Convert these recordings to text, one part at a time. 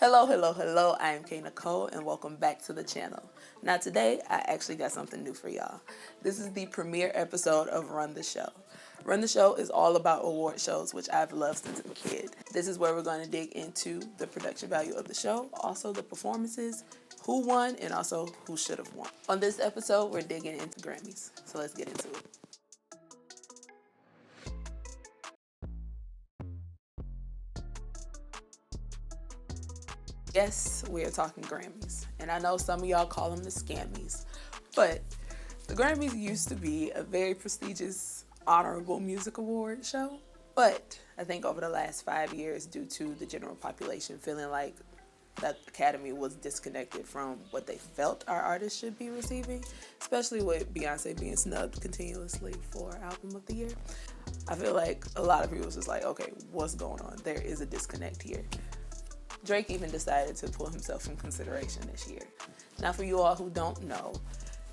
Hello, I am Nikole and welcome back to the channel. Now today, I actually got something new for y'all. This is the premiere episode of Run the Show. Run the Show is all about award shows, which I've loved since a kid. This is where we're going to dig into the production value of the show, also the performances, who won, and also who should have won. On this episode, we're digging into Grammys, so let's get into it. Yes, we are talking Grammys, and I know some of y'all call them the Scammies, but the Grammys used to be a very prestigious, honorable music award show, but I think over the last 5 years, due to the general population feeling like that Academy was disconnected from what they felt our artists should be receiving, especially with Beyonce being snubbed continuously for Album of the Year, I feel like a lot of people was just like, okay, what's going on? There is a disconnect here. Drake even decided to pull himself from consideration this year. Now, for you all who don't know,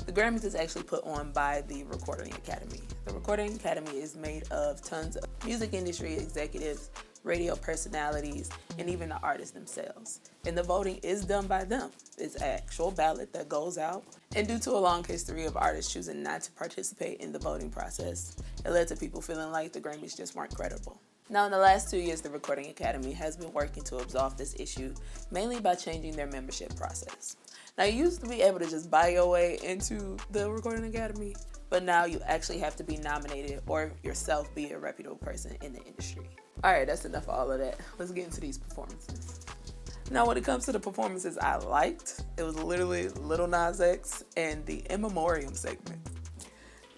the Grammys is actually put on by the Recording Academy. The Recording Academy is made of tons of music industry executives, radio personalities, and even the artists themselves. And the voting is done by them. It's an actual ballot that goes out. And due to a long history of artists choosing not to participate in the voting process, it led to people feeling like the Grammys just weren't credible. Now, in the last 2 years, the Recording Academy has been working to absolve this issue, mainly by changing their membership process. Now, you used to be able to just buy your way into the Recording Academy, but now you actually have to be nominated or yourself be a reputable person in the industry. All right, that's enough of all of that. Let's get into these performances. Now, when it comes to the performances I liked, it was literally Lil Nas X and the In Memoriam segment.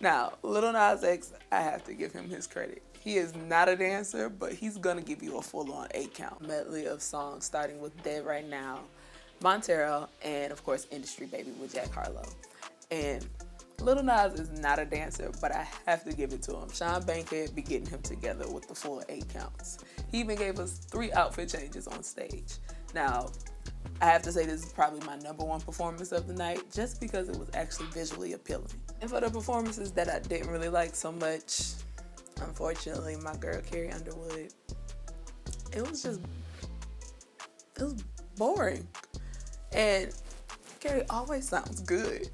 Now, Lil Nas X, I have to give him his credit. He is not a dancer, but he's gonna give you a full-on 8-count medley of songs, starting with Dead Right Now, Montero, and of course, Industry Baby with Jack Harlow. And Lil Nas is not a dancer, but I have to give it to him. Sean Bankhead be getting him together with the full 8 counts. He even gave us 3 outfit changes on stage. Now, I have to say this is probably my #1 performance of the night, just because it was actually visually appealing. And for the performances that I didn't really like so much, unfortunately, my girl Carrie Underwood, it was boring. And Carrie always sounds good,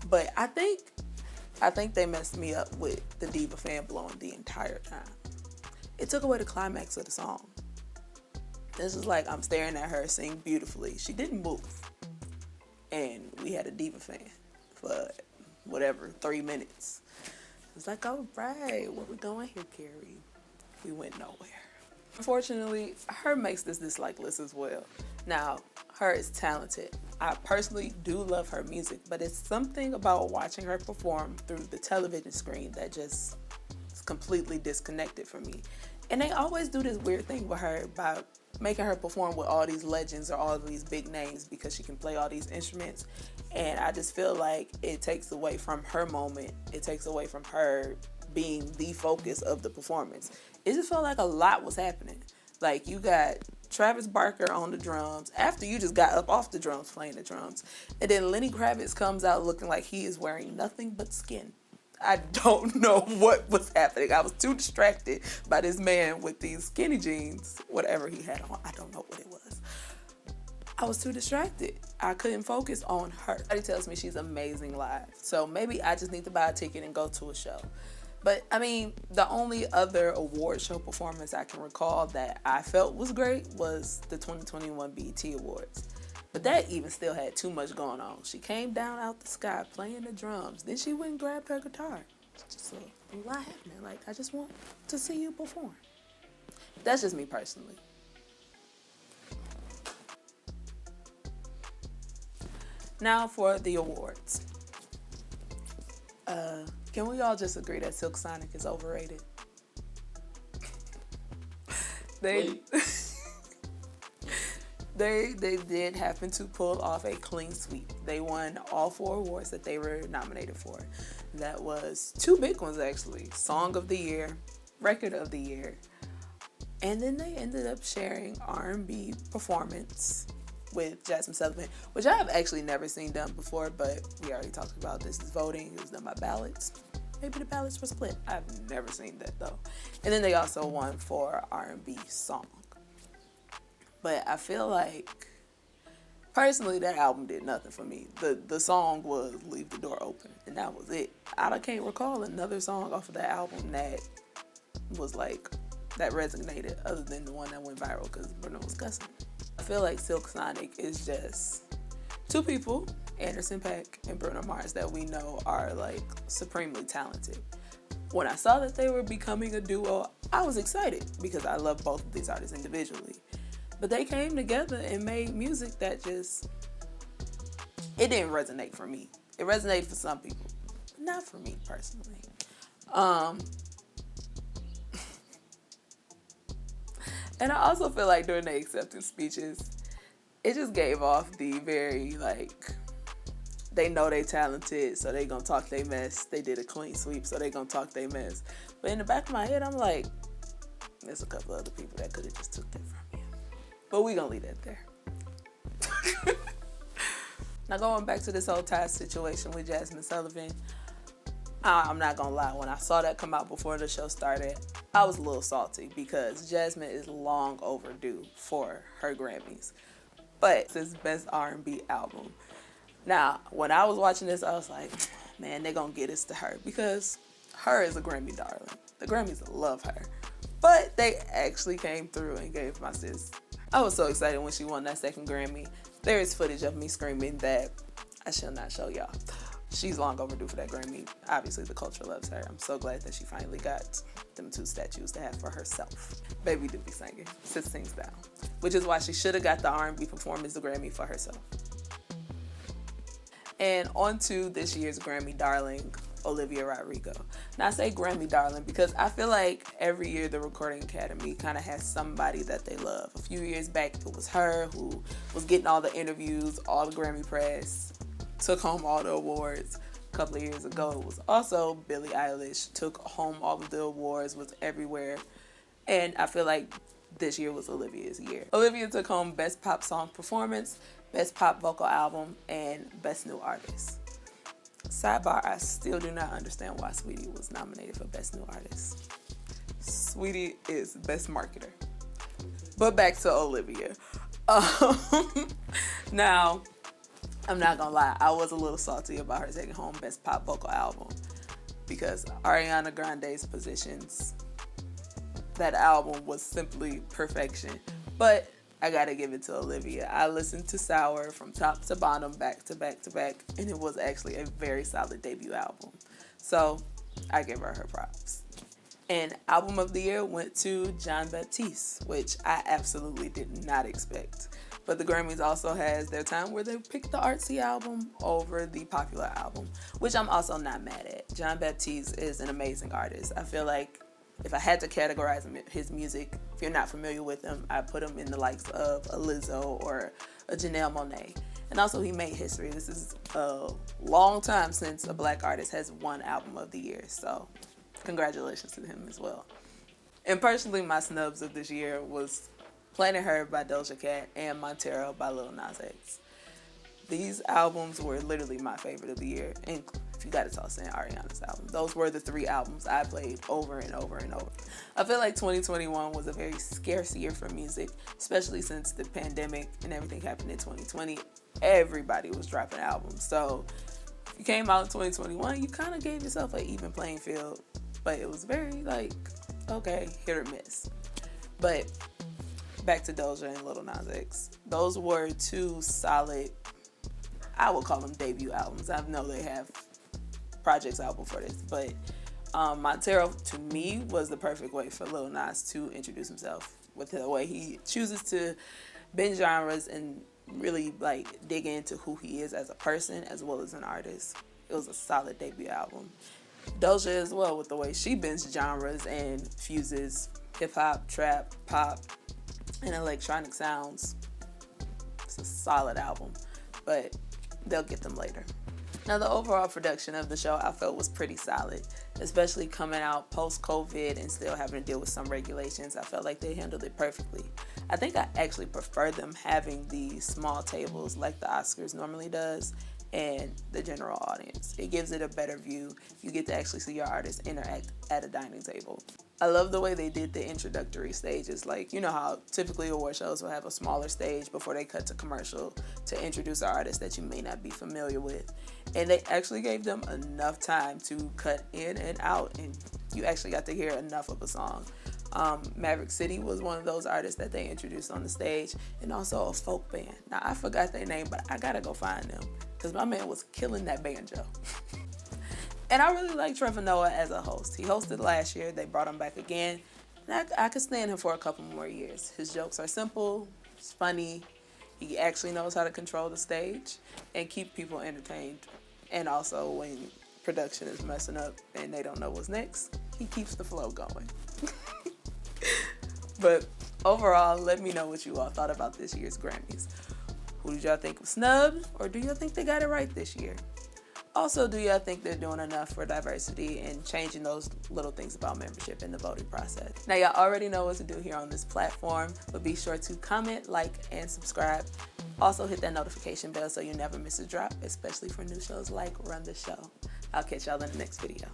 but I think they messed me up with the diva fan blowing the entire time. It took away the climax of the song. This is like I'm staring at her sing beautifully. She didn't move, and we had a diva fan for whatever 3 minutes. It's like, all right, where we going here, Carrie? We went nowhere. Unfortunately, her makes this dislike list as well. Now, her is talented. I personally do love her music, but it's something about watching her perform through the television screen that just is completely disconnected from me. And they always do this weird thing with her by making her perform with all these legends or all these big names because she can play all these instruments. And I just feel like it takes away from her moment. It takes away from her being the focus of the performance. It just felt like a lot was happening. Like, you got Travis Barker on the drums after you just got up off the drums playing the drums. And then Lenny Kravitz comes out looking like he is wearing nothing but skin. I don't know what was happening. I was too distracted by this man with these skinny jeans, whatever he had on. I don't know what it was. I was too distracted. I couldn't focus on her. Everybody tells me she's amazing live. So maybe I just need to buy a ticket and go to a show. But I mean, the only other award show performance I can recall that I felt was great was the 2021 BET Awards. But that even still had too much going on. She came down out the sky playing the drums. Then she went and grabbed her guitar. Just a lot happening. Like, I just want to see you perform. That's just me personally. Now for the awards. Can we all just agree that Silk Sonic is overrated? They did happen to pull off a clean sweep. They won all 4 awards that they were nominated for. That was 2 big ones, actually. Song of the Year, Record of the Year, and then they ended up sharing R&B performance with Jasmine Sullivan, which I have actually never seen done before, but we already talked about this is voting. It was done by ballots. Maybe the ballots were split. I've never seen that, though. And then they also won for R&B song. But I feel like, personally, that album did nothing for me. The song was Leave the Door Open, and that was it. I can't recall another song off of that album that was like, that resonated other than the one that went viral because Bruno was cussing. I feel like Silk Sonic is just two people, Anderson .Paak and Bruno Mars, that we know are like supremely talented. When I saw that they were becoming a duo, I was excited because I love both of these artists individually. But they came together and made music that just, it didn't resonate for me. It resonated for some people, but not for me personally. And I also feel like during the acceptance speeches, it just gave off the very, like, they know they talented, so they gonna talk they mess. They did a clean sweep, so they gonna talk they mess. But in the back of my head, I'm like, there's a couple other people that could have just took that from you. But we gonna leave that there. Now going back to this whole Ty situation with Jasmine Sullivan, I'm not gonna lie, when I saw that come out before the show started, I was a little salty because Jasmine is long overdue for her Grammys. But it's his best R&B album. Now, when I was watching this, I was like, man, they're gonna get us to her because her is a Grammy darling. The Grammys love her. But they actually came through and gave my sis. I was so excited when she won that second Grammy. There is footage of me screaming that I shall not show y'all. She's long overdue for that Grammy. Obviously, the culture loves her. I'm so glad that she finally got them 2 statues to have for herself. Baby do be singing. Sis sings down. Which is why she should have got the R&B Performance Grammy for herself. And on to this year's Grammy darling, Olivia Rodrigo. Now I say Grammy darling because I feel like every year the Recording Academy kind of has somebody that they love. A few years back, it was her who was getting all the interviews, all the Grammy press, took home all the awards. A couple of years ago, it was also Billie Eilish, took home all of the awards, was everywhere. And I feel like this year was Olivia's year. Olivia took home Best Pop Song Performance, Best Pop Vocal Album, and Best New Artist. Sidebar, I still do not understand why Sweetie was nominated for Best New Artist. Sweetie is Best Marketer. But back to Olivia. Now, I'm not gonna lie, I was a little salty about her taking home Best Pop Vocal Album because Ariana Grande's Positions, that album was simply perfection. But I gotta give it to Olivia. I listened to Sour from top to bottom, back to back to back, and it was actually a very solid debut album. So I give her props. And Album of the Year went to Jon Baptiste, which I absolutely did not expect. But the Grammys also has their time where they pick the artsy album over the popular album, which I'm also not mad at. Jon Baptiste is an amazing artist. I feel like if I had to categorize his music, if you're not familiar with him, I put him in the likes of a Lizzo or a Janelle Monáe. And also he made history. This is a long time since a black artist has won Album of the Year. So congratulations to him as well. And personally, my snubs of this year was Planet Her by Doja Cat and Montero by Lil Nas X. These albums were literally my favorite of the year. And if you got to toss in Ariana's album, those were the 3 albums I played over and over and over. I feel like 2021 was a very scarce year for music, especially since the pandemic and everything happened in 2020. Everybody was dropping albums. So if you came out in 2021, you kind of gave yourself an even playing field. But it was very like, okay, hit or miss. But back to Doja and Lil Nas X. Those were 2 solid, I would call them debut albums. I know they have projects out before this, but Montero, to me, was the perfect way for Lil Nas to introduce himself with the way he chooses to bend genres and really like dig into who he is as a person as well as an artist. It was a solid debut album. Doja as well, with the way she bends genres and fuses hip-hop, trap, pop, and electronic sounds. It's a solid album, but they'll get them later. Now, the overall production of the show I felt was pretty solid, especially coming out post-COVID and still having to deal with some regulations. I felt like they handled it perfectly. I think I actually prefer them having the small tables like the Oscars normally does and the general audience. It gives it a better view. You get to actually see your artists interact at a dining table. I love the way they did the introductory stages. Like, you know how typically award shows will have a smaller stage before they cut to commercial to introduce an artist that you may not be familiar with. And they actually gave them enough time to cut in and out, and you actually got to hear enough of a song. Maverick City was one of those artists that they introduced on the stage, and also a folk band. Now, I forgot their name, but I gotta go find them because my man was killing that banjo. And I really like Trevor Noah as a host. He hosted last year. They brought him back again. And I could stand him for a couple more years. His jokes are simple. It's funny. He actually knows how to control the stage and keep people entertained. And also, when production is messing up and they don't know what's next, he keeps the flow going. But overall, let me know what you all thought about this year's Grammys. Who did y'all think was snubbed, or do y'all think they got it right this year? Also, do y'all think they're doing enough for diversity and changing those little things about membership in the voting process? Now, y'all already know what to do here on this platform, but be sure to comment, like, and subscribe. Also, hit that notification bell so you never miss a drop, especially for new shows like Run the Show. I'll catch y'all in the next video.